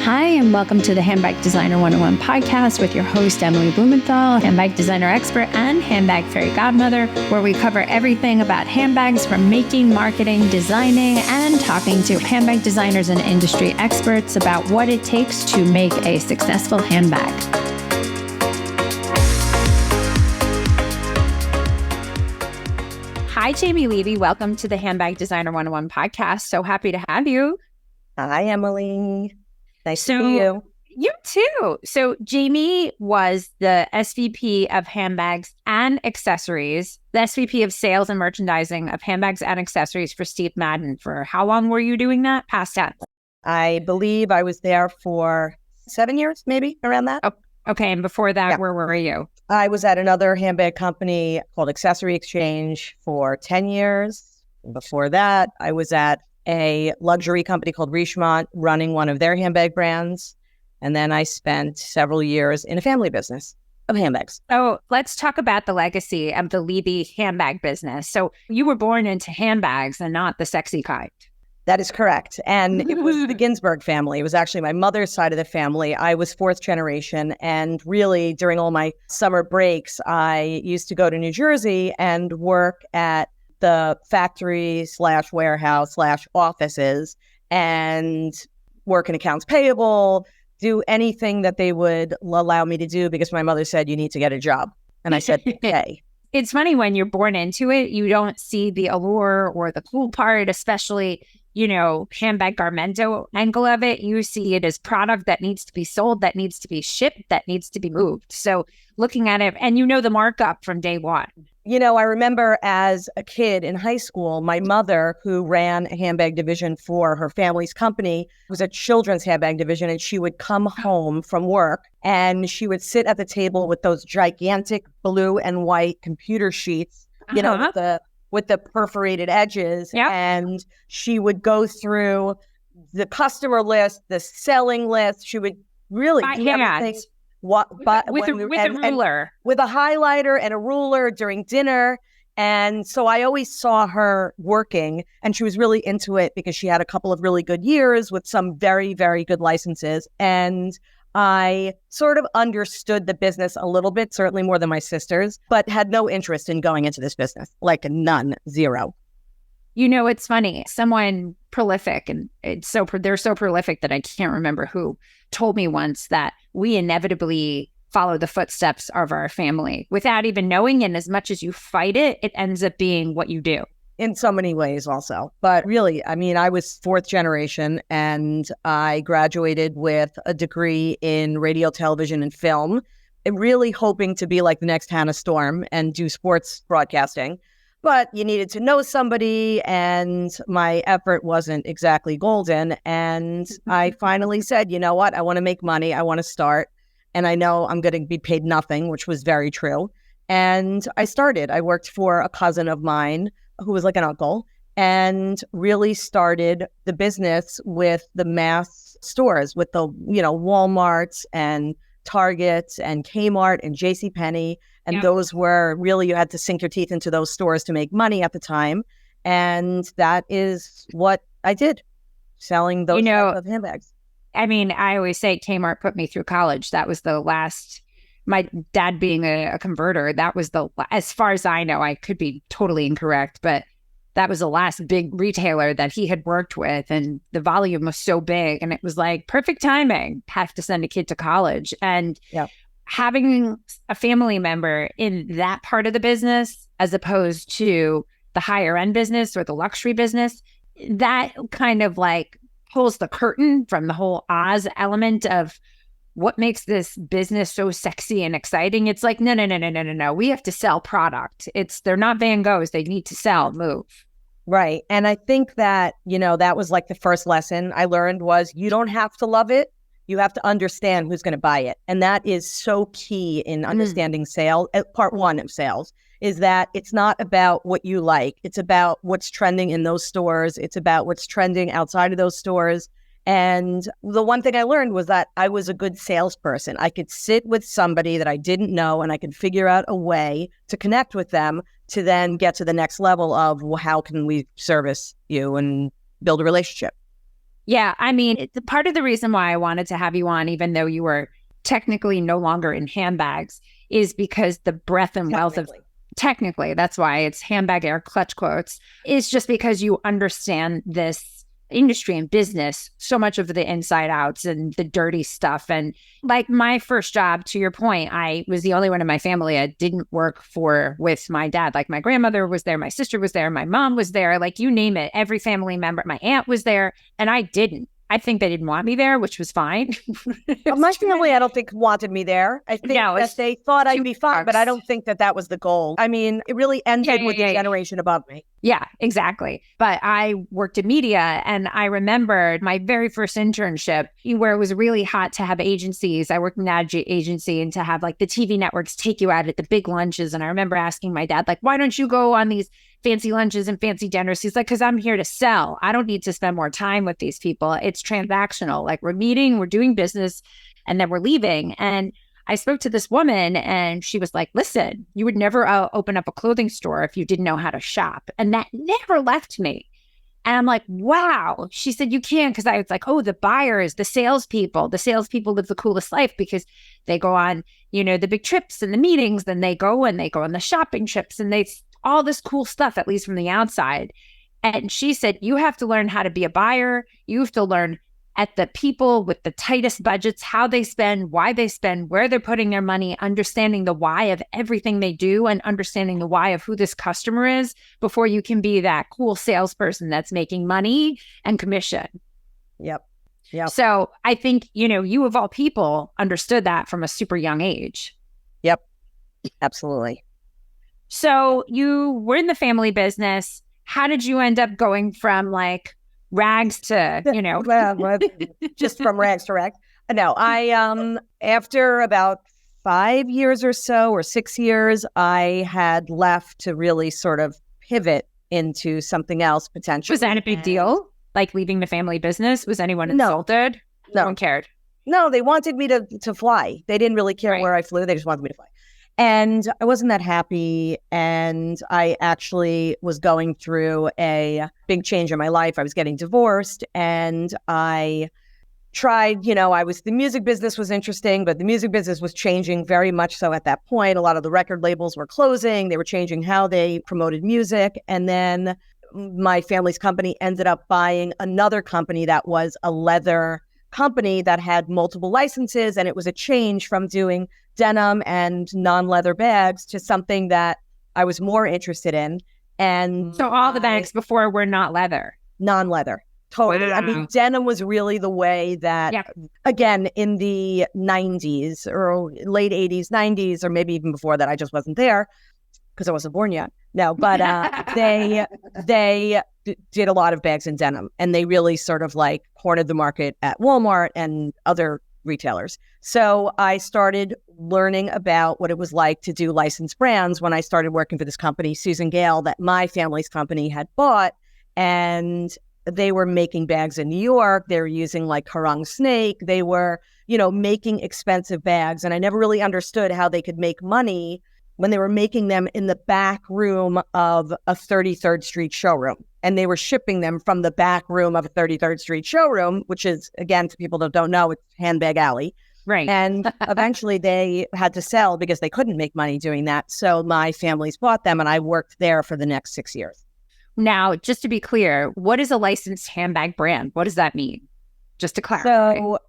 Hi, and welcome to the Handbag Designer 101 podcast with your host, Emily Blumenthal, handbag designer expert and handbag fairy godmother, where we cover everything about handbags from making, marketing, designing, and talking to handbag designers and industry experts about what it takes to make a successful handbag. Hi, Jamie Levy. Welcome to the Handbag Designer 101 podcast. So happy to have you. Hi, Emily. Nice to see you. You too. So Jamie was the SVP of Handbags and Accessories, the SVP of Sales and Merchandising of Handbags and Accessories for Steve Madden. For how long were you doing that? Past tense. I believe I was there for 7 years, maybe around that. Oh, okay. And before that, Where were you? I was at another handbag company called Accessory Exchange for 10 years. And before that, I was at a luxury company called Richemont running one of their handbag brands. And then I spent several years in a family business of handbags. Oh, let's talk about the legacy of the Levy handbag business. So you were born into handbags and not the sexy kind. That is correct. And it was the 𝐾𝐚𝐬𝐧 family. It was actually my mother's side of the family. I was fourth generation. And really, during all my summer breaks, I used to go to New Jersey and work at the factory/warehouse/offices and work in accounts payable, do anything that they would allow me to do because my mother said, you need to get a job. And I said, okay. It's funny when you're born into it, you don't see the allure or the cool part, especially, handbag garmento angle of it. You see it as product that needs to be sold, that needs to be shipped, that needs to be moved. So looking at it, and the markup from day one. I remember as a kid in high school, my mother, who ran a handbag division for her family's company, was a children's handbag division, and she would come home from work and she would sit at the table with those gigantic blue and white computer sheets, with the perforated edges. Yep. And she would go through the customer list, the selling list. She would really do everything. With a ruler. With a highlighter and a ruler during dinner. And so I always saw her working, and she was really into it because she had a couple of really good years with some very, very good licenses. And I sort of understood the business a little bit, certainly more than my sisters, but had no interest in going into this business, like none, zero. It's funny. Someone prolific, and they're so prolific that I can't remember who, told me once that we inevitably follow the footsteps of our family without even knowing. And as much as you fight it, it ends up being what you do. In so many ways also. But really, I was fourth generation, and I graduated with a degree in radio, television, and film, and really hoping to be like the next Hannah Storm and do sports broadcasting. But you needed to know somebody, and my effort wasn't exactly golden. And I finally said, you know what? I want to make money. I want to start. And I know I'm going to be paid nothing, which was very true. And I started. I worked for a cousin of mine who was like an uncle, and really started the business with the mass stores, with the, Walmarts and Targets and Kmart and JCPenney. And Yep. Those were really, you had to sink your teeth into those stores to make money at the time. And that is what I did, selling those type of handbags. I always say Kmart put me through college. That was the last, my dad being a converter, that was as far as I know, I could be totally incorrect, but that was the last big retailer that he had worked with. And the volume was so big, and it was like perfect timing, have to send a kid to college. And having a family member in that part of the business, as opposed to the higher end business or the luxury business, that kind of like pulls the curtain from the whole Oz element of what makes this business so sexy and exciting. It's like, no. We have to sell product. They're not Van Goghs. They need to sell, move. Right. And I think that, that was like the first lesson I learned was you don't have to love it. You have to understand who's going to buy it. And that is so key in understanding sales. Part one of sales is that it's not about what you like. It's about what's trending in those stores. It's about what's trending outside of those stores. And the one thing I learned was that I was a good salesperson. I could sit with somebody that I didn't know, and I could figure out a way to connect with them to then get to the next level of, well, how can we service you and build a relationship? Yeah, I mean, part of the reason why I wanted to have you on, even though you were technically no longer in handbags, is because the breadth and wealth of technically, that's why it's handbag air clutch quotes, is just because you understand this industry and business, so much of the inside outs and the dirty stuff. And like my first job, to your point, I was the only one in my family I didn't work with my dad. Like my grandmother was there, my sister was there, my mom was there, like you name it, every family member, my aunt was there, and I didn't. I think they didn't want me there, which was fine. My family, I don't think wanted me there. I think that they thought I'd be fine, but I don't think that was the goal. I mean, it really ended with the generation above me. Yeah, exactly. But I worked in media, and I remembered my very first internship where it was really hot to have agencies. I worked in an ad agency, and to have like the TV networks take you out at the big lunches. And I remember asking my dad, like, why don't you go on these fancy lunches and fancy dinners? He's like, because I'm here to sell. I don't need to spend more time with these people. It's transactional. Like we're meeting, we're doing business, and then we're leaving. And I spoke to this woman, and she was like, listen, you would never open up a clothing store if you didn't know how to shop. And that never left me. And I'm like, wow. She said, you can, because I was like, oh, the buyers, the salespeople live the coolest life because they go on, the big trips and the meetings, then they go on the shopping trips, and they all this cool stuff, at least from the outside. And she said, you have to learn how to be a buyer. You have to learn at the people with the tightest budgets, how they spend, why they spend, where they're putting their money, understanding the why of everything they do, and understanding the why of who this customer is before you can be that cool salesperson that's making money and commission. Yep. So I think, you of all people understood that from a super young age. Yep. Absolutely. So you were in the family business. How did you end up going from like rags to, well, just from rags to rags? No, I, after about 5 years or so, or 6 years, I had left to really sort of pivot into something else potentially. Was that a big deal? Like leaving the family business? Was anyone insulted? No one cared. No, they wanted me to fly. They didn't really care where I flew. They just wanted me to fly. And I wasn't that happy. And I actually was going through a big change in my life. I was getting divorced, and I tried, the music business was interesting, but the music business was changing very much so at that point. A lot of the record labels were closing. They were changing how they promoted music. And then my family's company ended up buying another company that was a leather company that had multiple licenses. And it was a change from doing denim and non-leather bags to something that I was more interested in. And so all the bags before were not leather? Non-leather. Totally. I mean, denim was really the way that, again, in the 90s or late 80s, 90s, or maybe even before that, I just wasn't there because I wasn't born yet. No, but they did a lot of bags in denim, and they really sort of like cornered the market at Walmart and other retailers. So I started learning about what it was like to do licensed brands when I started working for this company, Susan Gale, that my family's company had bought. And they were making bags in New York. They were using like Harung Snake. They were, making expensive bags. And I never really understood how they could make money when they were making them in the back room of a 33rd Street showroom. And they were shipping them from the back room of a 33rd Street showroom, which is, again, to people that don't know, it's Handbag Alley. Right. And eventually they had to sell because they couldn't make money doing that. So my family's bought them, and I worked there for the next 6 years. Now, just to be clear, what is a licensed handbag brand? What does that mean? Just to clarify. So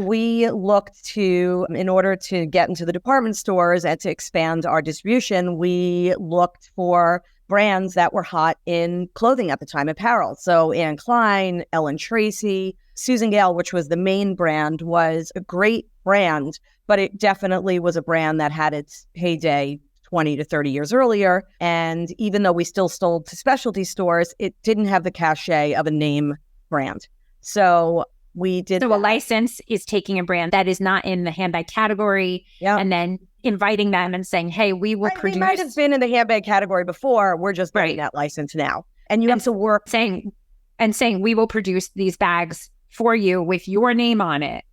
we looked to, in order to get into the department stores and to expand our distribution, we looked for brands that were hot in clothing at the time, apparel. So Anne Klein, Ellen Tracy, Susan Gale, which was the main brand, was a great brand, but it definitely was a brand that had its heyday 20 to 30 years earlier. And even though we still sold to specialty stores, it didn't have the cachet of a name brand. So we did. So a license is taking a brand that is not in the handbag category and then inviting them and saying, hey, we will produce. We might have been in the handbag category before. We're just getting that license now. And you have to work. Saying, we will produce these bags for you with your name on it.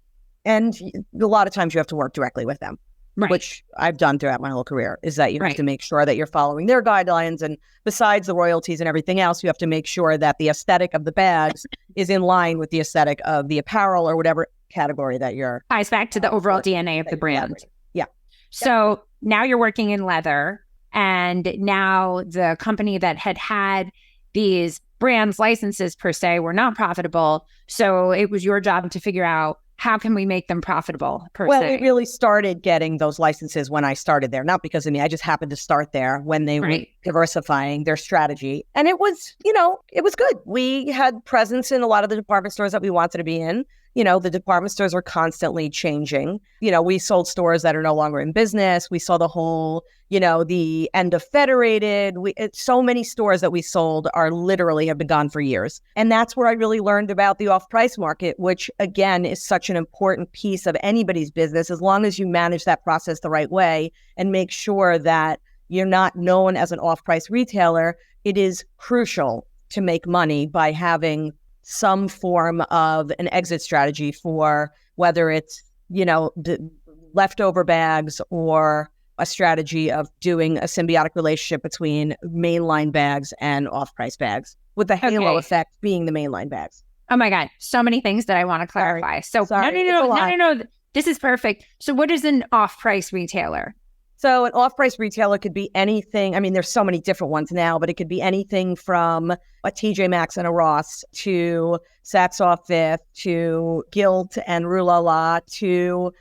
And a lot of times you have to work directly with them. Right. which I've done throughout my whole career, is that you have Right. to make sure that you're following their guidelines. And besides the royalties and everything else, you have to make sure that the aesthetic of the bags is in line with the aesthetic of the apparel or whatever category that you're. Ties back to the overall DNA of the brand. Yeah. So now you're working in leather, and now the company that had these brands licenses per se were not profitable. So it was your job to figure out, how can we make them profitable per Well, se? we really started getting those licenses when I started there, not because of me. I just happened to start there when they were diversifying their strategy. And it was, it was good. We had presence in a lot of the department stores that we wanted to be in. The department stores are constantly changing. We sold stores that are no longer in business. We saw the whole, the end of Federated. So many stores that we sold are literally have been gone for years. And that's where I really learned about the off-price market, which again is such an important piece of anybody's business, as long as you manage that process the right way and make sure that you're not known as an off-price retailer. It is crucial to make money by having some form of an exit strategy for whether it's, the leftover bags or a strategy of doing a symbiotic relationship between mainline bags and off-price bags, with the halo effect being the mainline bags. Oh my God. So many things that I want to clarify. No. This is perfect. So what is an off-price retailer? So an off-price retailer could be anything. I mean, there's so many different ones now, but it could be anything from a TJ Maxx and a Ross to Saks Off Fifth to Gilt and Rue La La to,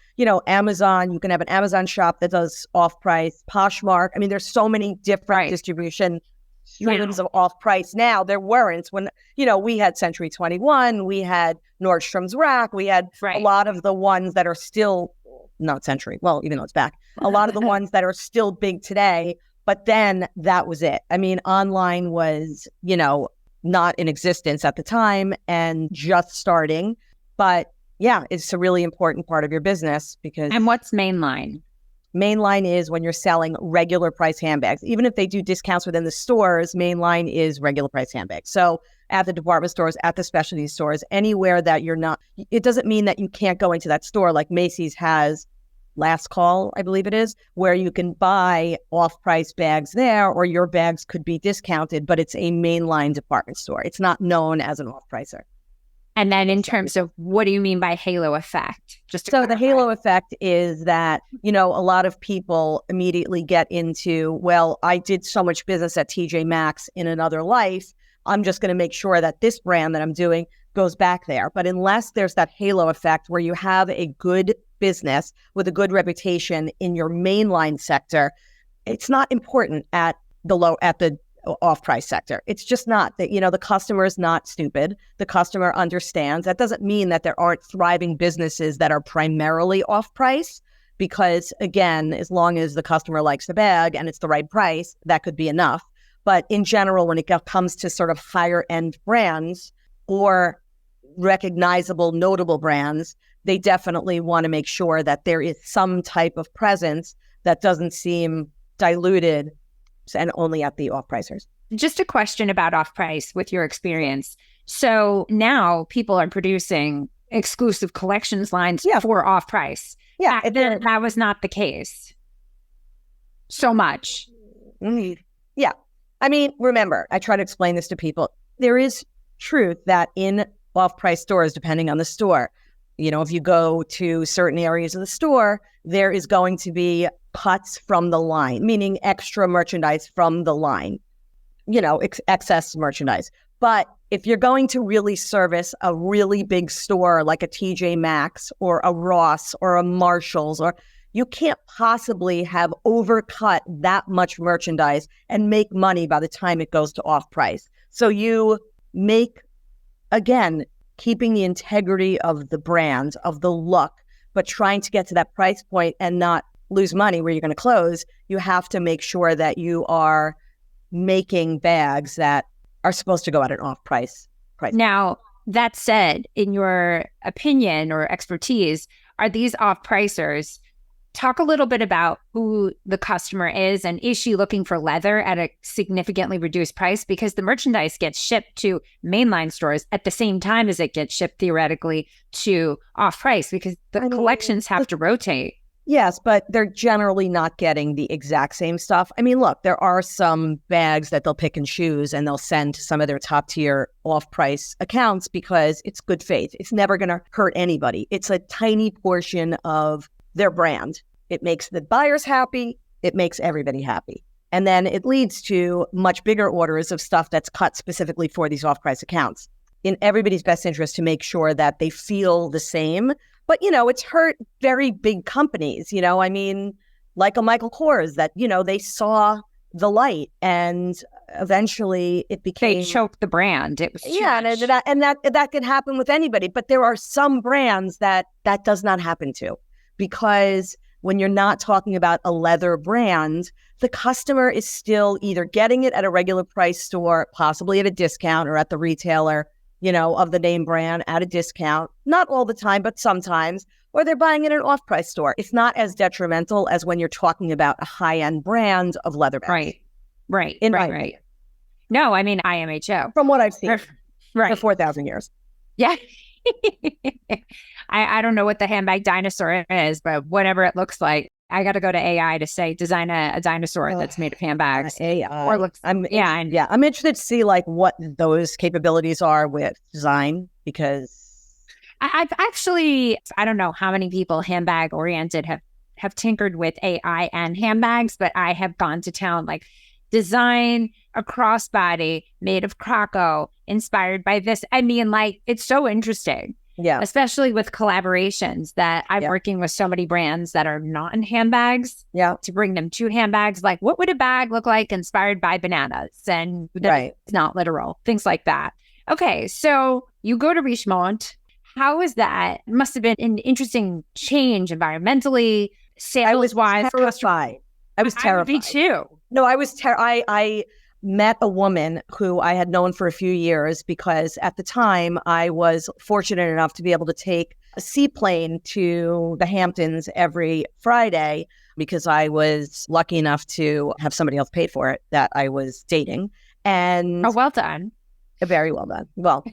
Amazon. You can have an Amazon shop that does off-price, Poshmark. I mean, there's so many different distribution streams of off-price now. There weren't when, we had Century 21, we had Nordstrom's Rack, we had a lot of the ones that are still not Century. Well, even though it's back, a lot of the ones that are still big today, but then that was it. I mean, online was, not in existence at the time and just starting, but yeah, it's a really important part of your business because. And what's mainline? Mainline is when you're selling regular price handbags. Even if they do discounts within the stores, mainline is regular price handbags. So at the department stores, at the specialty stores, anywhere that you're not, it doesn't mean that you can't go into that store. Like Macy's has Last Call, I believe it is, where you can buy off-price bags there, or your bags could be discounted, but it's a mainline department store. It's not known as an off-pricer. And then in terms of what do you mean by halo effect? So the halo effect is that, a lot of people immediately get into, well, I did so much business at TJ Maxx in another life. I'm just going to make sure that this brand that I'm doing goes back there. But unless there's that halo effect where you have a good business with a good reputation in your mainline sector, it's not important at the off-price sector. It's just not that, the customer is not stupid. The customer understands. That doesn't mean that there aren't thriving businesses that are primarily off-price, because again, as long as the customer likes the bag and it's the right price, that could be enough. But in general, when it comes to sort of higher end brands or recognizable, notable brands, they definitely want to make sure that there is some type of presence that doesn't seem diluted and only at the off-pricers. Just a question about off-price with your experience. So now people are producing exclusive collections lines for off-price. Yeah. That was not the case so much. Mm-hmm. Yeah. I mean, remember, I try to explain this to people. There is truth that in off-price stores, depending on the store, if you go to certain areas of the store, there is going to be cuts from the line, meaning extra merchandise from the line, excess merchandise. But if you're going to really service a really big store like a TJ Maxx or a Ross or a Marshalls, or you can't possibly have overcut that much merchandise and make money by the time it goes to off-price. So you make, again, keeping the integrity of the brand, of the look, but trying to get to that price point and not lose money where you're going to close. You have to make sure that you are making bags that are supposed to go at an off-price price. Now, that said, in your opinion or expertise, are these off-pricers? Talk a little bit about who the customer is, and is she looking for leather at a significantly reduced price? Because the merchandise gets shipped to mainline stores at the same time as it gets shipped theoretically to off-price, because the collections have to rotate. Yes, but they're generally not getting the exact same stuff. I mean, look, there are some bags that they'll pick and choose and they'll send to some of their top tier off-price accounts because it's good faith. It's never going to hurt anybody. It's a tiny portion of their brand. It makes the buyers happy. It makes everybody happy. And then it leads to much bigger orders of stuff that's cut specifically for these off-price accounts. In everybody's best interest to make sure that they feel the same. But, it's hurt very big companies, I mean, like a Michael Kors that, they saw the light and eventually it became... They choked the brand. It was and that can happen with anybody. But there are some brands that does not happen to, because when you're not talking about a leather brand, the customer is still either getting it at a regular price store, possibly at a discount, or at the retailer, of the name brand at a discount, not all the time, but sometimes, or they're buying it at an off-price store. It's not as detrimental as when you're talking about a high-end brand of leather bags. Right. No, I mean, 𝐼MHO. From what I've seen for 4,000 years. Yeah. I don't know what the handbag dinosaur is, but whatever it looks like, I got to go to AI to say, design a dinosaur that's made of handbags. AI. Or looks, I'm interested to see like what those capabilities are with design, because I've actually, I don't know how many people handbag oriented have tinkered with AI and handbags, but I have gone to town like design a crossbody made of Krakow, inspired by this. I mean, like, it's so interesting. Yeah. Especially with collaborations that I'm working with so many brands that are not in handbags. Yeah. To bring them to handbags. Like, what would a bag look like inspired by bananas? And it's not literal. Things like that. Okay. So you go to Richemont. How is that? It must have been an interesting change environmentally, sales-wise. I was terrified. Me too. No, I was I met a woman who I had known for a few years, because at the time I was fortunate enough to be able to take a seaplane to the Hamptons every Friday, because I was lucky enough to have somebody else paid for it that I was dating. And well done. Very well done. Well,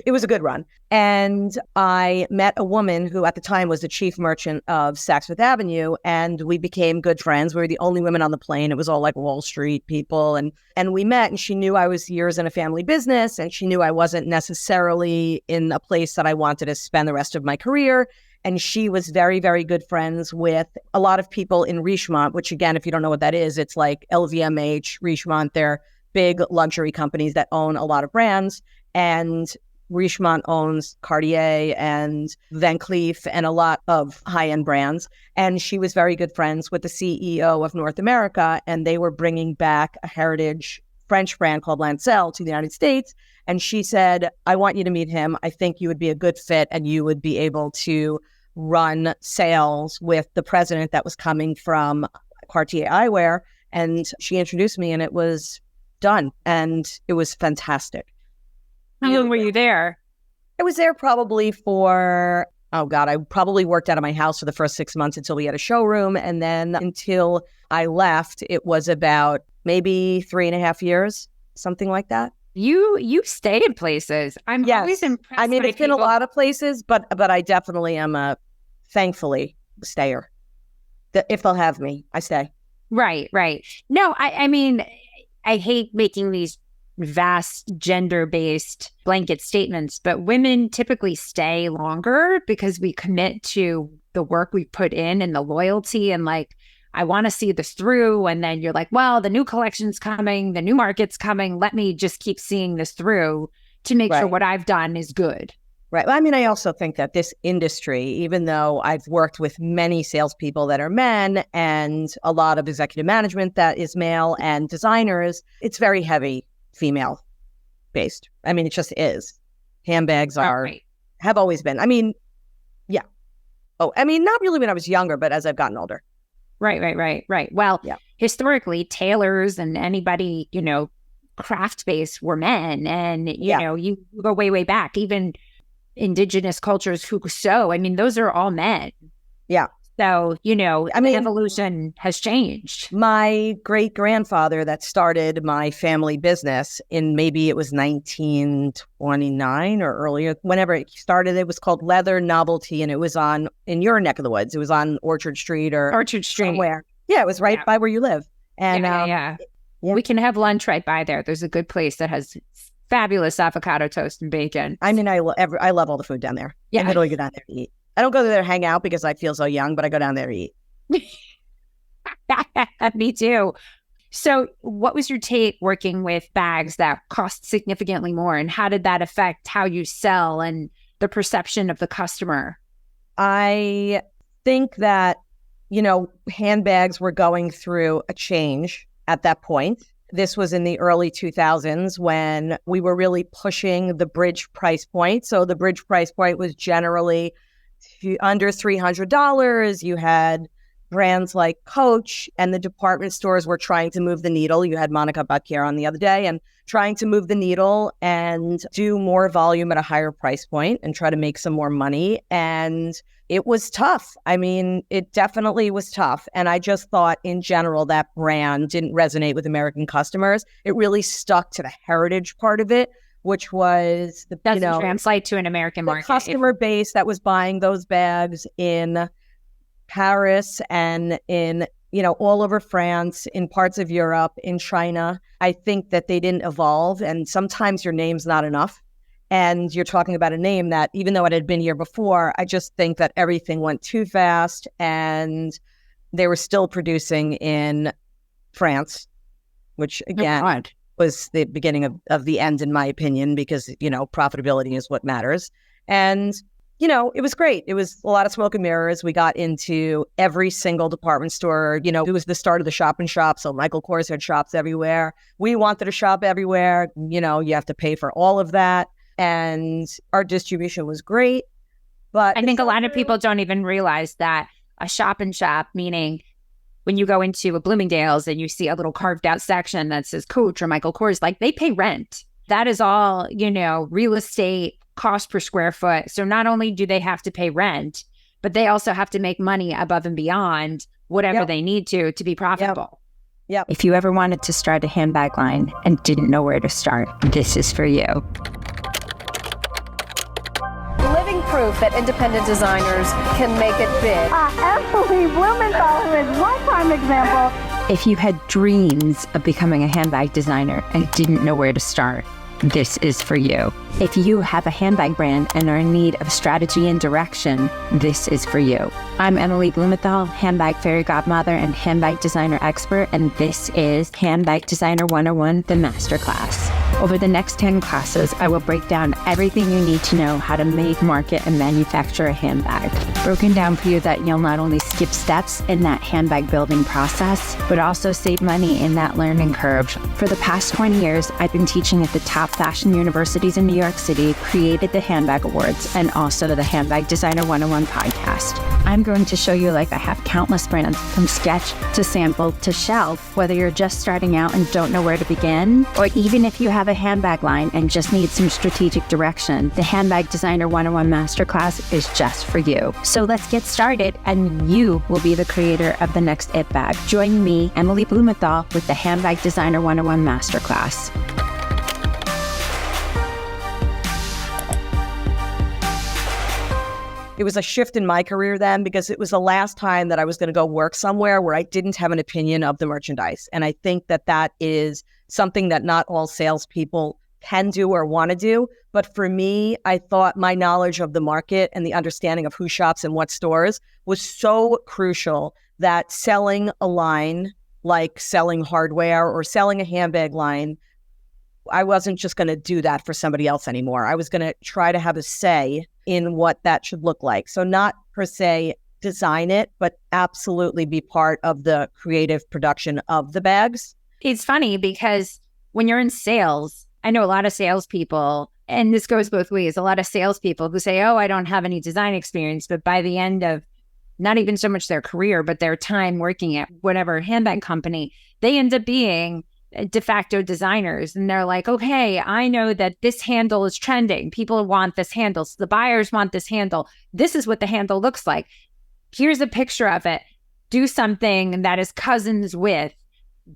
it was a good run. And I met a woman who at the time was the chief merchant of Saks Fifth Avenue, and we became good friends. We were the only women on the plane. It was all like Wall Street people. And we met, and she knew I was years in a family business, and she knew I wasn't necessarily in a place that I wanted to spend the rest of my career. And she was very, very good friends with a lot of people in Richemont, which again, if you don't know what that is, it's like LVMH, Richemont, they're big luxury companies that own a lot of brands, and Richemont owns Cartier and Van Cleef and a lot of high-end brands. And she was very good friends with the CEO of North America, and they were bringing back a heritage French brand called Lancel to the United States. And she said, I want you to meet him. I think you would be a good fit, and you would be able to run sales with the president that was coming from Cartier Eyewear. And she introduced me, and it was done. And it was fantastic. How long were you there? I was there probably for, I probably worked out of my house for the first 6 months until we had a showroom. And then until I left, it was about maybe 3.5 years, something like that. You stay in places. I'm always impressed. I mean, it's been a lot of places, but I definitely am thankfully a stayer. If they'll have me, I stay. Right. No, I mean, I hate making these vast gender-based blanket statements, but women typically stay longer because we commit to the work we put in and the loyalty, and like, I want to see this through. And then you're like, well, the new collection's coming, the new market's coming. Let me just keep seeing this through to make sure what I've done is good. Right. Well, I mean, I also think that this industry, even though I've worked with many salespeople that are men and a lot of executive management that is male and designers, it's very heavy female based. I mean, it just is. Handbags have always been. I mean, yeah. Oh, I mean, not really when I was younger, but as I've gotten older. Right. Well, historically, tailors and anybody, craft-based were men. And, you know, you go way, way back, even indigenous cultures who sew. I mean, those are all men. Yeah. So, I mean, evolution has changed. my great grandfather that started my family business in maybe it was 1929 or earlier, whenever it started, it was called Leather Novelty, and it was in your neck of the woods. It was on Orchard Street or Orchard Street. somewhere. Yeah, it was right by where you live. And yeah. We can have lunch right by there. There's a good place that has fabulous avocado toast and bacon. I mean, I love all the food down there. Yeah. I literally go down there to eat. I don't go there to hang out because I feel so young, but I go down there to eat. Me too. So what was your take working with bags that cost significantly more, and how did that affect how you sell and the perception of the customer? I think that, handbags were going through a change at that point. This was in the early 2000s when we were really pushing the bridge price point. So the bridge price point was generally under $300. You had brands like Coach, and the department stores were trying to move the needle. You had Monica Butker on the other day, and trying to move the needle and do more volume at a higher price point and try to make some more money. And it was tough. I mean, it definitely was tough. And I just thought in general that brand didn't resonate with American customers. It really stuck to the heritage part of it, which was doesn't translate to an American market. The customer base that was buying those bags in Paris and in, all over France, in parts of Europe, in China. I think that they didn't evolve. And sometimes your name's not enough. And you're talking about a name that, even though it had been here before, I just think that everything went too fast, and they were still producing in France, which again was the beginning of the end, in my opinion, because, profitability is what matters. And it was great. It was a lot of smoke and mirrors. We got into every single department store. It was the start of the shop and shop. So Michael Kors had shops everywhere. We wanted to shop everywhere. You have to pay for all of that. And our distribution was great. But I think a lot of people don't even realize that a shop and shop, meaning when you go into a Bloomingdale's and you see a little carved out section that says Coach or Michael Kors, like, they pay rent. That is all, real estate cost per square foot. So not only do they have to pay rent, but they also have to make money above and beyond whatever they need to be profitable. Yep. If you ever wanted to start a handbag line and didn't know where to start, this is for you. Living proof that independent designers can make it big. Emily Blumenthal is one prime example. If you had dreams of becoming a handbag designer and didn't know where to start, this is for you. If you have a handbag brand and are in need of strategy and direction, this is for you. I'm Emily Blumenthal, handbag fairy godmother and handbag designer expert, and this is Handbag Designer 101, the masterclass. Over the next 10 classes, I will break down everything you need to know how to make, market, and manufacture a handbag. Broken down for you that you'll not only skip steps in that handbag building process, but also save money in that learning curve. For the past 20 years, I've been teaching at the top fashion universities in New York City, created the Handbag Awards, and also the Handbag Designer 101 podcast. I'm going to show you like I have countless brands, from sketch to sample to shelf, whether you're just starting out and don't know where to begin, or even if you have a handbag line and just need some strategic direction, the Handbag Designer 101 Masterclass is just for you. So let's get started, and you will be the creator of the next it bag. Join me, Emily Blumenthal, with the Handbag Designer 101 Masterclass. It was a shift in my career then, because it was the last time that I was going to go work somewhere where I didn't have an opinion of the merchandise. And I think that that is something that not all salespeople can do or want to do. But for me, I thought my knowledge of the market and the understanding of who shops in what stores was so crucial that selling a line, like selling hardware or selling a handbag line, I wasn't just going to do that for somebody else anymore. I was going to try to have a say in what that should look like. So not per se design it, but absolutely be part of the creative production of the bags. It's funny because when you're in sales, I know a lot of salespeople, and this goes both ways, a lot of salespeople who say, oh, I don't have any design experience, but by the end of not even so much their career, but their time working at whatever handbag company, they end up being de facto designers. And they're like, okay, I know that this handle is trending. People want this handle. So the buyers want this handle. This is what the handle looks like. here's a picture of it. Do something that is cousins with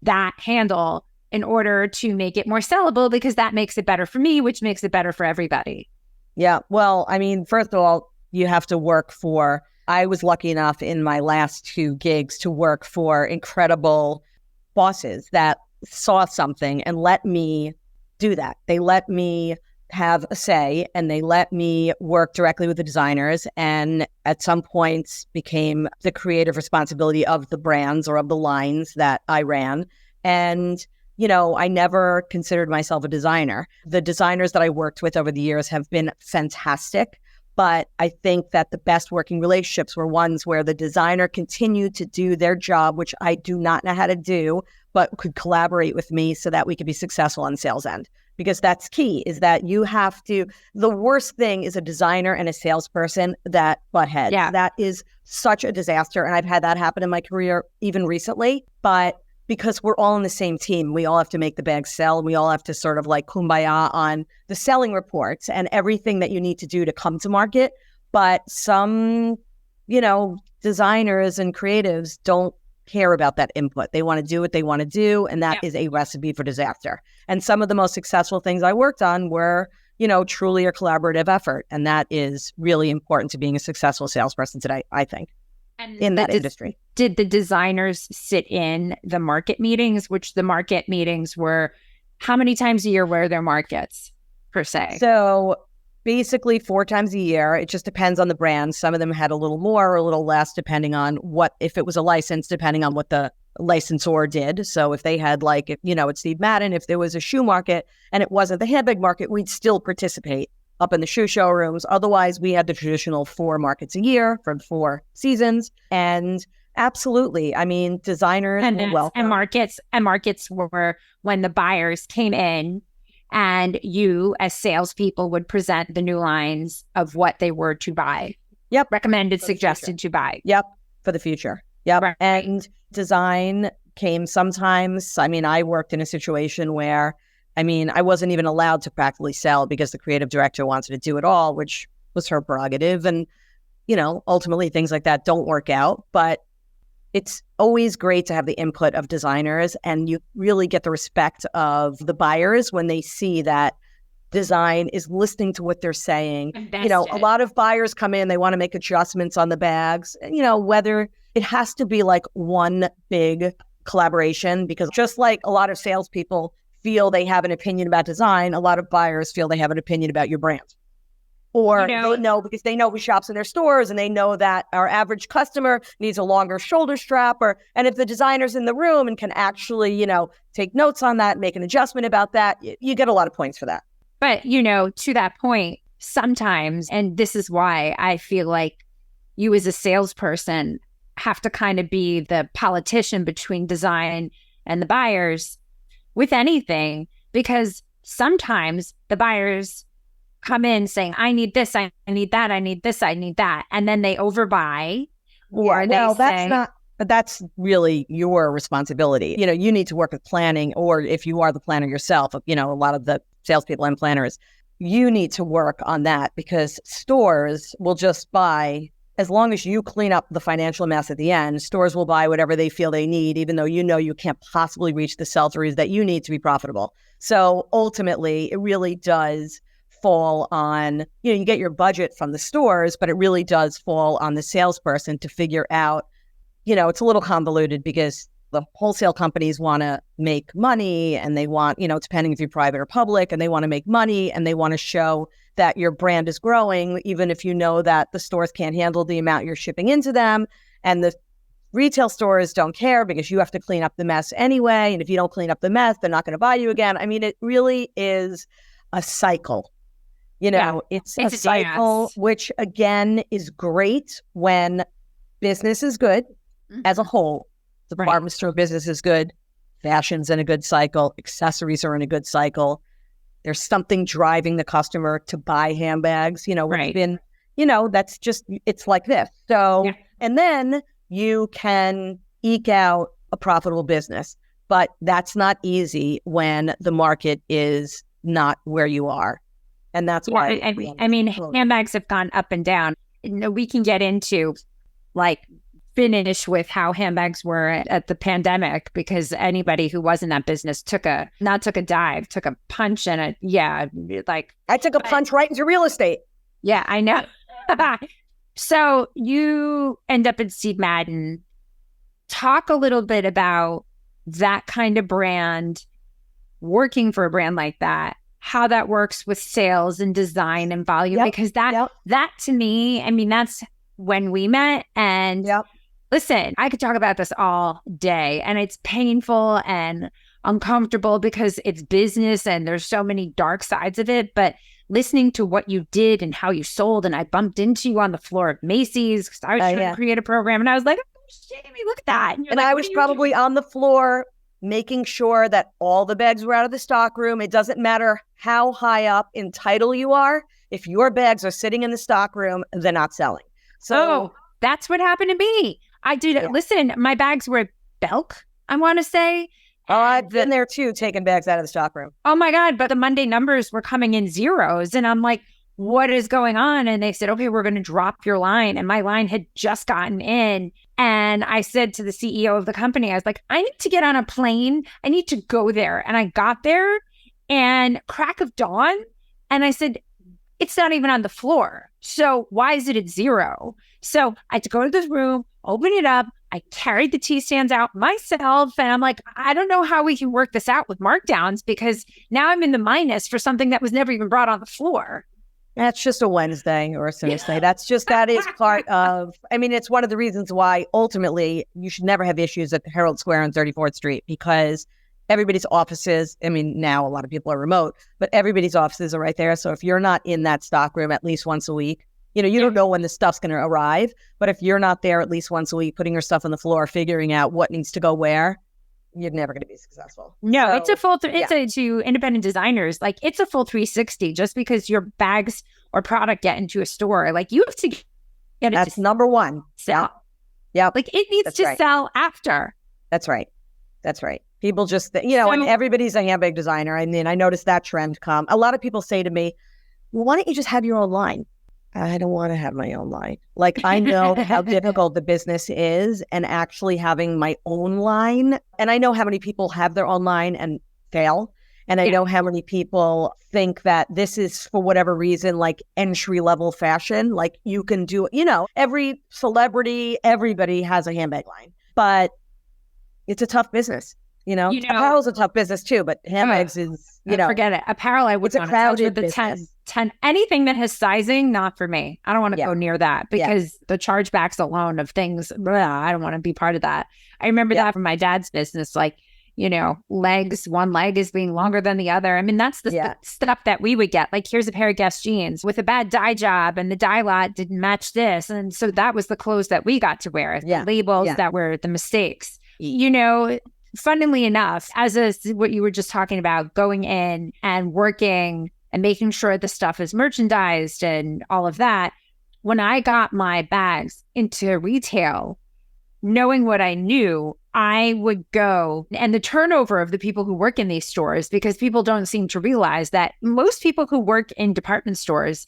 that handle in order to make it more sellable, because that makes it better for me, which makes it better for everybody. Yeah. Well, I mean, first of all, you have to work for, I was lucky enough in my last 2 gigs to work for incredible bosses that saw something and let me do that. They let me have a say, and they let me work directly with the designers, and at some points became the creative responsibility of the brands or of the lines that I ran. And, you know, I never considered myself a designer. The designers that I worked with over the years have been fantastic, but I think that the best working relationships were ones where the designer continued to do their job, which I do not know how to do, but could collaborate with me so that we could be successful on the sales end. Because that's key, is that you have to, the worst thing is a designer and a salesperson that butt heads. Yeah. That is such a disaster. And I've had that happen in my career even recently. But because we're all on the same team, we all have to make the bag sell. And we all have to sort of like kumbaya on the selling reports and everything that you need to do to come to market. But some, you know, designers and creatives don't care about that input. They want to do what they want to do, and that is a recipe for disaster. And some of the most successful things I worked on were, you know, truly a collaborative effort, and that is really important to being a successful salesperson today, I think, in that industry. Did the designers sit in the market meetings, which the market meetings were, how many times a year were there markets per se? So basically 4 times a year. It just depends on the brand. Some of them had a little more or a little less, depending on what, if it was a license, depending on what the licensor did. So if they had like, you know, it's Steve Madden, if there was a shoe market and it wasn't the handbag market, we'd still participate up in the shoe showrooms. Otherwise, we had the traditional 4 markets a year from 4 seasons. And absolutely, I mean, designers were welcome. And markets were when the buyers came in, and you, as salespeople, would present the new lines of what they were to buy. Yep. Recommended, suggested to buy. Yep. For the future. Yep. Right. And design came sometimes. I mean, I worked in a situation where, I mean, I wasn't even allowed to practically sell because the creative director wanted to do it all, which was her prerogative. And, you know, ultimately things like that don't work out. But it's always great to have the input of designers, and you really get the respect of the buyers when they see that design is listening to what they're saying. You know, a lot of buyers come in, they want to make adjustments on the bags, you know, whether it has to be like one big collaboration, because just like a lot of salespeople feel they have an opinion about design, a lot of buyers feel they have an opinion about your brand. Or they know because they know who shops in their stores, and they know that our average customer needs a longer shoulder strap, and if the designer's in the room and can actually, you know, take notes on that, make an adjustment about that, you get a lot of points for that. But, you know, to that point, sometimes, and this is why I feel like you as a salesperson have to kind of be the politician between design and the buyers with anything, because sometimes the buyers come in saying, I need this, I need that, I need this, I need that. And then they overbuy. Or that's really your responsibility. You know, you need to work with planning, or if you are the planner yourself, you know, a lot of the salespeople and planners, you need to work on that, because stores will just buy, as long as you clean up the financial mess at the end, stores will buy whatever they feel they need, even though you know you can't possibly reach the sell-throughs that you need to be profitable. So ultimately, it really does fall on, you know, you get your budget from the stores, but it really does fall on the salesperson to figure out, you know, it's a little convoluted because the wholesale companies want to make money, and they want, you know, depending if you're private or public, and they want to make money, and they want to show that your brand is growing, even if you know that the stores can't handle the amount you're shipping into them. And the retail stores don't care because you have to clean up the mess anyway. And if you don't clean up the mess, they're not going to buy you again. I mean, it really is a cycle. You know, it's a cycle, which again is great when business is good as a whole. The department store business is good. Fashion's in a good cycle. Accessories are in a good cycle. There's something driving the customer to buy handbags, you know, it's been, you know, that's just, it's like this. So, and then you can eke out a profitable business, but that's not easy when the market is not where you are. And that's why. I mean, handbags have gone up and down. You know, we can get into like finish with how handbags were at the pandemic, because anybody who was in that business took a punch and I took a punch right into real estate. Yeah, I know. So you end up at Steve Madden. Talk a little bit about that kind of brand, working for a brand like that, how that works with sales and design and volume, because that to me, I mean, that's when we met. And listen, I could talk about this all day, and it's painful and uncomfortable because it's business and there's so many dark sides of it. But listening to what you did and how you sold, and I bumped into you on the floor of Macy's because I was trying to create a program, and I was like, oh, Jamie, look at that. And I was probably on the floor making sure that all the bags were out of the stock room. It doesn't matter how high up in title you are. If your bags are sitting in the stock room, they're not selling. So that's what happened to me. I did. Listen, my bags were Belk, I want to say. Oh, I've been there too, taking bags out of the stock room. Oh my God. But the Monday numbers were coming in zeros. And I'm like, what is going on? And they said, okay, we're going to drop your line. And my line had just gotten in. And I said to the CEO of the company, I was like, I need to get on a plane. I need to go there. And I got there and crack of dawn. And I said, it's not even on the floor. So why is it at zero? So I had to go to this room, open it up. I carried the T-stands out myself. And I'm like, I don't know how we can work this out with markdowns, because now I'm in the minus for something that was never even brought on the floor. That's just a Wednesday or a Thursday. That is part of, I mean, it's one of the reasons why ultimately you should never have issues at Herald Square on 34th Street, because everybody's offices, I mean, now a lot of people are remote, but everybody's offices are right there. So if you're not in that stock room at least once a week, you know, you don't know when the stuff's going to arrive, but if you're not there at least once a week, putting your stuff on the floor, figuring out what needs to go where, you're never going to be successful. No, so, it's a full, to independent designers, like it's a full 360. Just because your bags or product get into a store, like you have to get it. That's number one. Sell. Yeah. Like it needs to sell after. That's right. That's right. People just, and everybody's a handbag designer. I mean, I noticed that trend come. A lot of people say to me, well, why don't you just have your own line? I don't want to have my own line. Like, I know how difficult the business is, and actually having my own line. And I know how many people have their own line and fail. And I know how many people think that this is, for whatever reason, like entry level fashion. Like you can do, every celebrity, everybody has a handbag line, but it's a tough business. Apparel's a tough business too, but handbags is, forget it. Apparel, I would not touch with the 10, anything that has sizing, not for me. I don't want to go near that, because the chargebacks alone of things, I don't want to be part of that. I remember that from my dad's business, like, legs, one leg is being longer than the other. I mean, that's the stuff that we would get. Like, here's a pair of Guess jeans with a bad dye job, and the dye lot didn't match this. And so that was the clothes that we got to wear, the labels that were the mistakes. Funnily enough, what you were just talking about, going in and working and making sure the stuff is merchandised and all of that, when I got my bags into retail, knowing what I knew, I would go, and the turnover of the people who work in these stores, because people don't seem to realize that most people who work in department stores,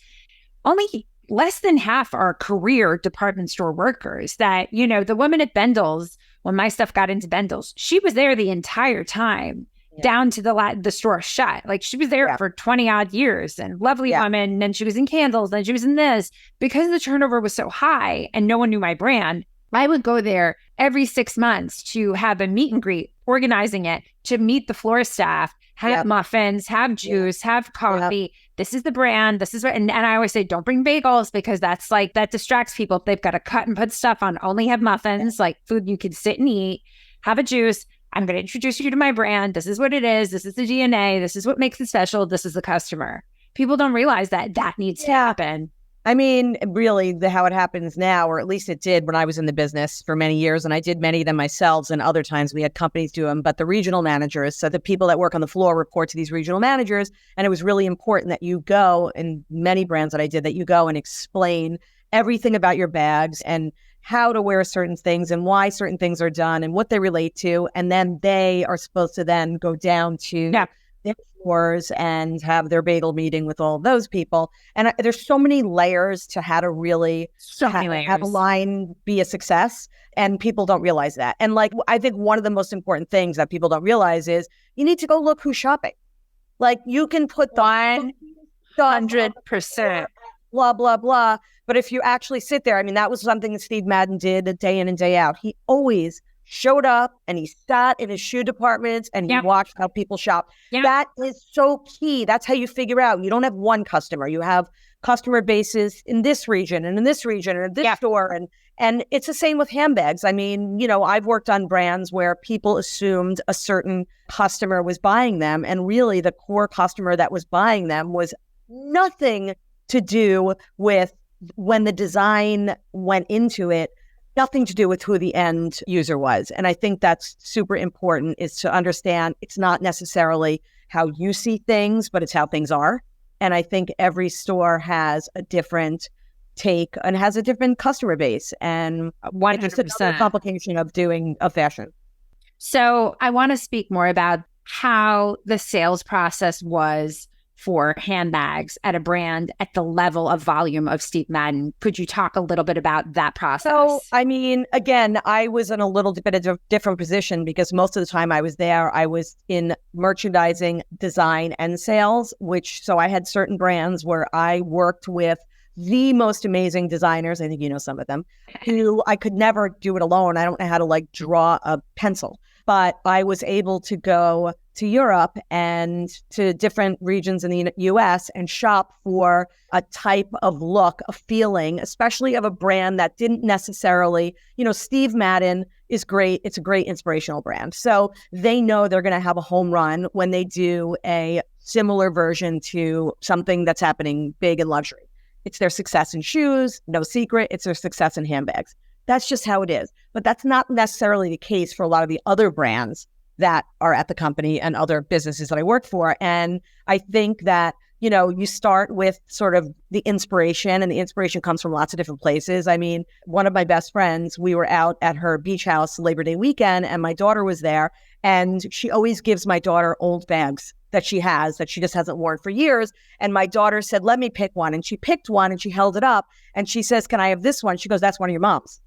only less than half are career department store workers. That, the woman at Bendel's, when my stuff got into Bendel's, she was there the entire time, down to the store shut. Like, she was there for 20 odd years, and lovely woman. And she was in candles, and she was in this. Because the turnover was so high and no one knew my brand, I would go there every 6 months to have a meet and greet, organizing it, to meet the floor staff, have muffins, have juice, have coffee. This is the brand. This is what, and I always say, don't bring bagels, because that's like, that distracts people. If they've got to cut and put stuff on, only have muffins, like food you can sit and eat, have a juice. I'm going to introduce you to my brand. This is what it is. This is the DNA. This is what makes it special. This is the customer. People don't realize that needs to happen. I mean, really, how it happens now, or at least it did when I was in the business for many years, and I did many of them myself, and other times we had companies do them, but the regional managers, so the people that work on the floor report to these regional managers, and it was really important that you go, in many brands that I did, that you go and explain everything about your bags and how to wear certain things and why certain things are done and what they relate to, and then they are supposed to then go down to their floors and have their bagel meeting with all those people. And there's so many layers to how to really have a line be a success. And people don't realize that. And like, I think one of the most important things that people don't realize is you need to go look who's shopping. Like you can put 100%, blah, blah, blah. But if you actually sit there, I mean, that was something that Steve Madden did day in and day out. He always showed up and he sat in his shoe departments and he watched how people shop. That is so key. That's how you figure out. You don't have one customer. You have customer bases in this region and in this region and in this store. And it's the same with handbags. I mean, you know, I've worked on brands where people assumed a certain customer was buying them. And really the core customer that was buying them was nothing to do with when the design went into it, nothing to do with who the end user was. And I think that's super important, is to understand it's not necessarily how you see things, but it's how things are. And I think every store has a different take and has a different customer base. And 100%. It's another complication of doing a fashion. So I want to speak more about how the sales process was for handbags at a brand at the level of volume of Steve Madden. Could you talk a little bit about that process? So, I mean, again, I was in a little bit of a different position because most of the time I was there, I was in merchandising, design, and sales, so I had certain brands where I worked with the most amazing designers. I think you know some of them, who I could never do it alone. I don't know how to like draw a pencil, but I was able to go to Europe and to different regions in the US and shop for a type of look, a feeling, especially of a brand that didn't necessarily, you know, Steve Madden is great. It's a great inspirational brand. So they know they're going to have a home run when they do a similar version to something that's happening big in luxury. It's their success in shoes, no secret. It's their success in handbags. That's just how it is. But that's not necessarily the case for a lot of the other brands that are at the company and other businesses that I work for. And I think that, you know, you start with sort of the inspiration, and the inspiration comes from lots of different places. I mean, one of my best friends, we were out at her beach house Labor Day weekend, and my daughter was there, and she always gives my daughter old bags that she has that she just hasn't worn for years. And my daughter said, let me pick one. And she picked one and she held it up and she says, can I have this one? She goes, that's one of your mom's.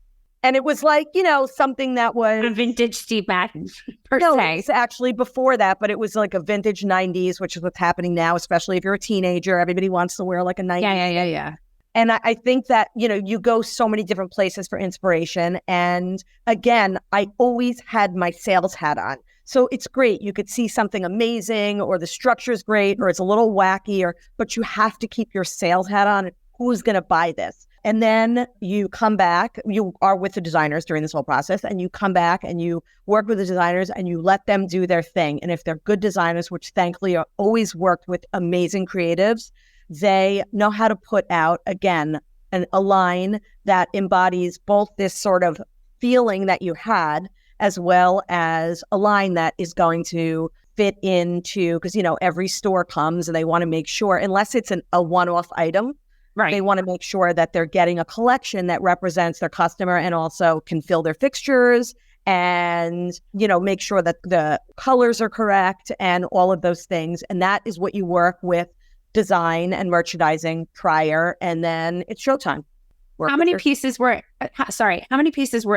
And it was like, you know, something that was a vintage Steve Madden no, se. It's actually before that, but it was like a vintage 90s, which is what's happening now, especially if you're a teenager. Everybody wants to wear like a 90s. Yeah. And I think that, you know, you go so many different places for inspiration. And again, I always had my sales hat on. So it's great. You could see something amazing, or the structure is great, or it's a little wacky, but you have to keep your sales hat on. Who's going to buy this? And then you come back, you are with the designers during this whole process, and you come back and you work with the designers and you let them do their thing. And if they're good designers, which thankfully are always worked with amazing creatives, they know how to put out, again, a line that embodies both this sort of feeling that you had, as well as a line that is going to fit into, because, you know, every store comes and they want to make sure, unless it's a one-off item, right, they want to make sure that they're getting a collection that represents their customer and also can fill their fixtures and, you know, make sure that the colors are correct and all of those things. And that is what you work with design and merchandising prior, and then it's showtime. How many pieces were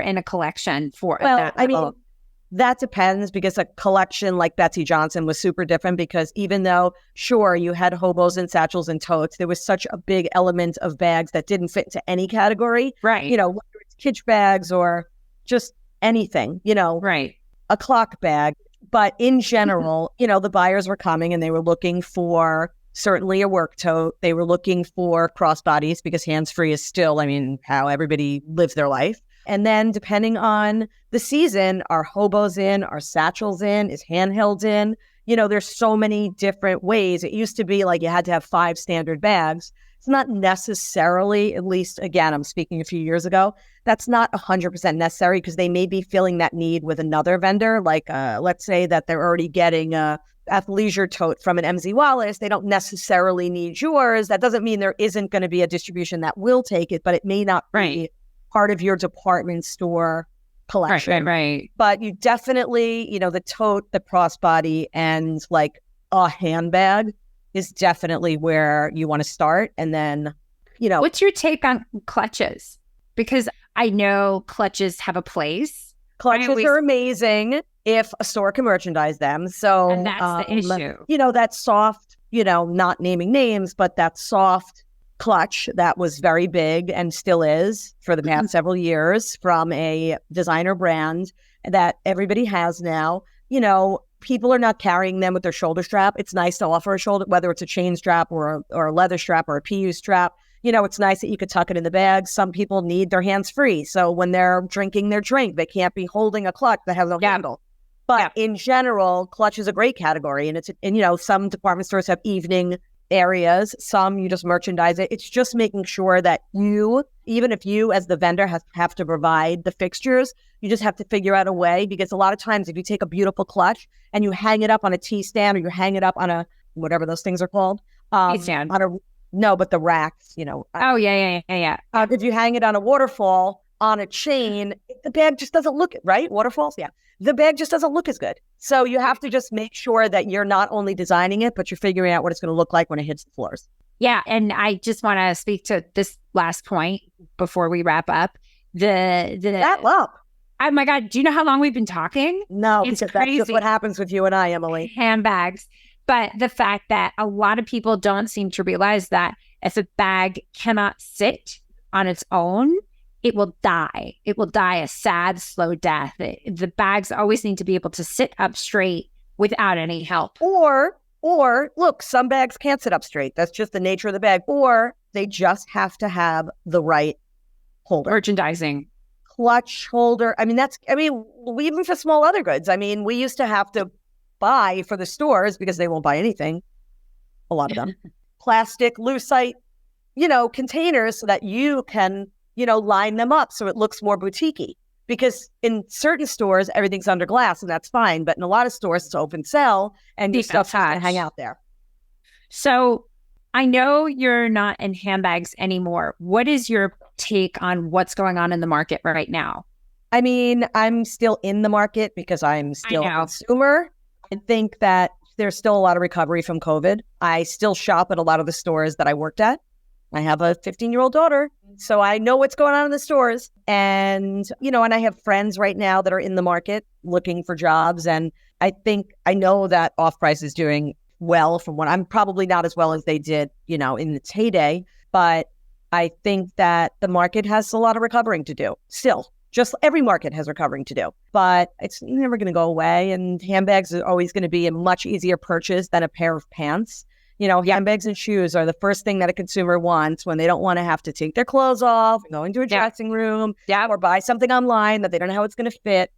in a collection for that? I mean, that depends, because a collection like 𝐷 Johnson was super different, because even though, sure, you had hobos and satchels and totes, there was such a big element of bags that didn't fit into any category. Right. You know, whether it's kitsch bags or just anything, you know, right, a clock bag. But in general, you know, the buyers were coming and they were looking for certainly a work tote. They were looking for crossbodies, because hands-free is still, I mean, how everybody lives their life. And then depending on the season, are hobos in, are satchels in, is handheld in? You know, there's so many different ways. It used to be like you had to have 5 standard bags. It's not necessarily, at least, again, I'm speaking a few years ago, that's not 100% necessary, because they may be filling that need with another vendor. Like, let's say that they're already getting a athleisure tote from an 𝐉𝐸_Wallace. They don't necessarily need yours. That doesn't mean there isn't going to be a distribution that will take it, but it may not be part of your department store collection. Right. But you definitely, you know, the tote, the crossbody, and like a handbag is definitely where you want to start. And then, what's your take on clutches? Because I know clutches have a place. Clutches are amazing if a store can merchandise them. So and that's the issue. That soft, not naming names, but that soft clutch that was very big and still is for the past several years from a designer brand that everybody has now. People are not carrying them with their shoulder strap. It's nice to offer a shoulder, whether it's a chain strap or a leather strap or a PU strap. It's nice that you could tuck it in the bag. Some people need their hands free. So when they're drinking their drink, they can't be holding a clutch that has no handle. But in general, clutch is a great category. And some department stores have evening areas. Some you just merchandise it. It's just making sure that even if you as the vendor have to provide the fixtures, you just have to figure out a way, because a lot of times if you take a beautiful clutch and you hang it up on a T-stand or you hang it up on a, whatever those things are called. T-stand. No, but the racks, Oh, yeah. If you hang it on a waterfall on a chain, the bag just doesn't look right. Waterfalls, yeah. The bag just doesn't look as good. So you have to just make sure that you're not only designing it, but you're figuring out what it's going to look like when it hits the floors. Yeah. And I just want to speak to this last point before we wrap up. Wrap up. Oh my God. Do you know how long we've been talking? No, it's because crazy. That's just what happens with you and I, Emily. Handbags. But the fact that a lot of people don't seem to realize that if a bag cannot sit on its own, it will die. It will die a sad, slow death. The bags always need to be able to sit up straight without any help. Or look, some bags can't sit up straight. That's just the nature of the bag. Or they just have to have the right holder. Merchandising. Clutch holder. Even for small leather goods. We used to have to buy for the stores, because they won't buy anything, a lot of them, plastic lucite, containers so that you can, line them up so it looks more boutique-y. Because in certain stores, everything's under glass and that's fine. But in a lot of stores, it's open sell and your stuff's going to hang out there. So I know you're not in handbags anymore. What is your take on what's going on in the market right now? I'm still in the market because I'm still a consumer. I think that there's still a lot of recovery from COVID. I still shop at a lot of the stores that I worked at. I have a 15-year-old daughter, so I know what's going on in the stores. And, and I have friends right now that are in the market looking for jobs. And I know that off-price is doing well from what I'm probably not as well as they did, in its heyday. But I think that the market has a lot of recovering to do still. Just every market has recovering to do, but it's never going to go away. And handbags are always going to be a much easier purchase than a pair of pants. Handbags and shoes are the first thing that a consumer wants when they don't want to have to take their clothes off and go into a dressing room or buy something online that they don't know how it's going to fit.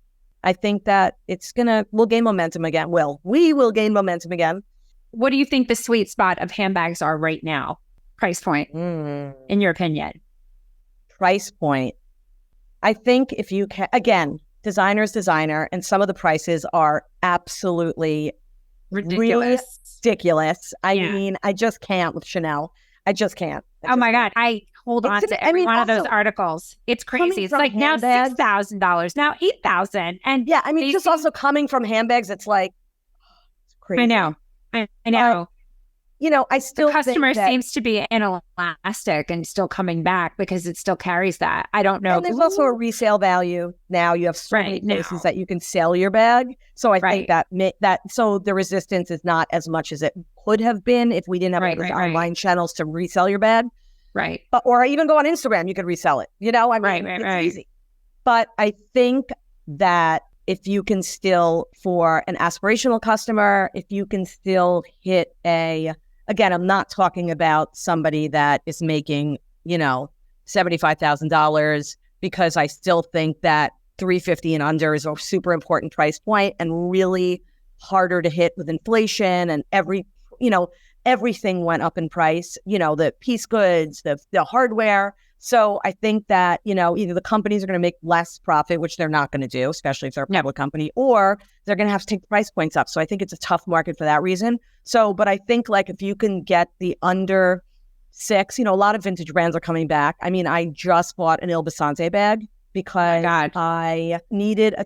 I think that we'll gain momentum again. We will gain momentum again. What do you think the sweet spot of handbags are right now? Price point, in your opinion? Price point. I think if you can, again, designer's designer, and some of the prices are absolutely ridiculous. I just can't with Chanel. I just can't. Oh my God. I hold on to every one of those articles. It's crazy. It's like now $6,000, now $8,000. And just also coming from handbags, it's like, it's crazy. I know. I know. I still the customer seems to be inelastic and still coming back because it still carries that. I don't know. And there's also a resale value. Now you have so many places that you can sell your bag. So I think that so the resistance is not as much as it could have been if we didn't have online channels to resell your bag. Right. Or even go on Instagram, you could resell it. It's easy. But I think that if you can still, for an aspirational customer, if you can still hit again, I'm not talking about somebody that is making, $75,000, because I still think that $350 and under is a super important price point and really harder to hit with inflation, and everything went up in price, the piece goods, the hardware. So I think that, either the companies are going to make less profit, which they're not going to do, especially if they're a public company, or they're going to have to take the price points up. So I think it's a tough market for that reason. So, but I think if you can get the under $6,000, a lot of vintage brands are coming back. I just bought an 𝐉𝐸𝐻𝐵𝐺 bag because I needed a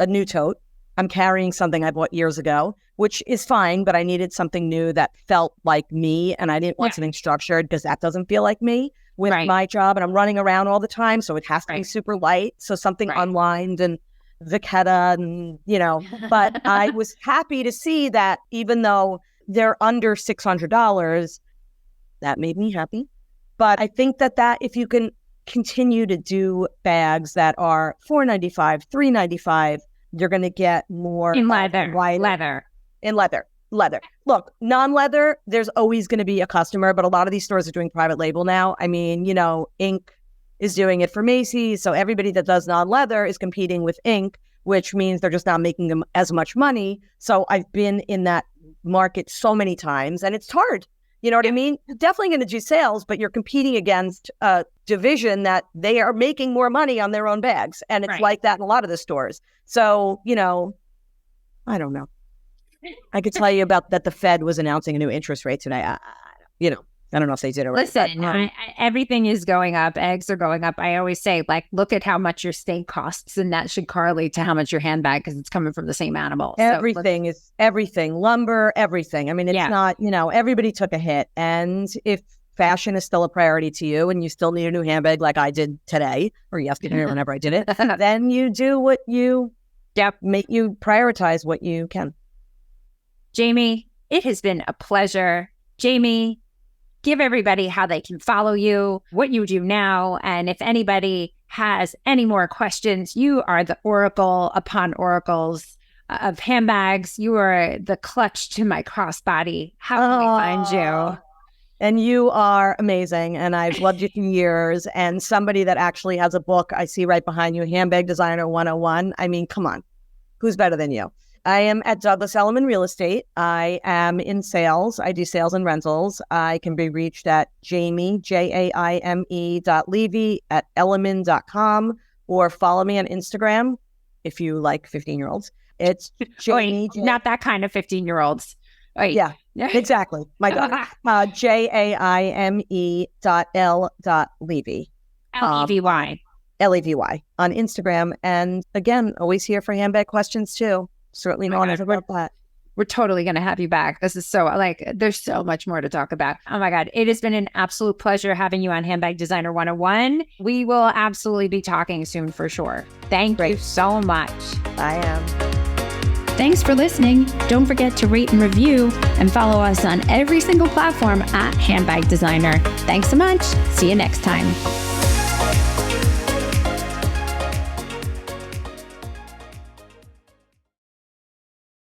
new tote. I'm carrying something I bought years ago, which is fine, but I needed something new that felt like me. And I didn't want something structured because that doesn't feel like me with my job. And I'm running around all the time. So it has to be super light. So something unlined and 𝐃𝐞𝐬𝐬 and, you know, but I was happy to see that even though they're under $600, that made me happy. But I think that if you can continue to do bags that are $495, $395, you're going to get more in leather. Look, non-leather, there's always going to be a customer, but a lot of these stores are doing private label now. I mean, you know, Ink is doing it for Macy's. So everybody that does non-leather is competing with Ink, which means they're just not making them as much money. So I've been in that market so many times and it's hard. You know what I mean? You're definitely going to do sales, but you're competing against a division that they are making more money on their own bags. And it's like that in a lot of the stores. So, you know, I don't know. I could tell you about that the Fed was announcing a new interest rate today. I don't know if they did it. Listen, everything is going up. Eggs are going up. I always say, like, look at how much your steak costs, and that should correlate to how much your handbag, because it's coming from the same animal. Everything is everything. Lumber, everything. I mean, it's not, you know, everybody took a hit. And if fashion is still a priority to you and you still need a new handbag like I did today or yesterday or whenever I did it, then you do what you make you prioritize what you can. Jamie, it has been a pleasure. Jamie, give everybody how they can follow you, what you do now, and if anybody has any more questions, you are the oracle upon oracles of handbags. You are the clutch to my crossbody. How can we find you? And you are amazing, and I've loved you for years, and somebody that actually has a book I see right behind you, Handbag Designer 101. I mean, come on. Who's better than you? I am at Douglas Elliman Real Estate. I am in sales. I do sales and rentals. I can be reached at Jamie, JAIME.Levy at Elliman.com, or follow me on Instagram if you like 15-year-olds. It's Jamie. Not that kind of 15-year-olds. Yeah, exactly. My God. JAIME.L.Levy. Levy. Levy on Instagram. And again, always here for handbag questions too. Certainly know about that. We're totally going to have you back. This is so, like, there's so much more to talk about. Oh my God. It has been an absolute pleasure having you on Handbag Designer 101. We will absolutely be talking soon for sure. Thank you so much. I am. Thanks for listening. Don't forget to rate and review and follow us on every single platform at Handbag Designer. Thanks so much. See you next time.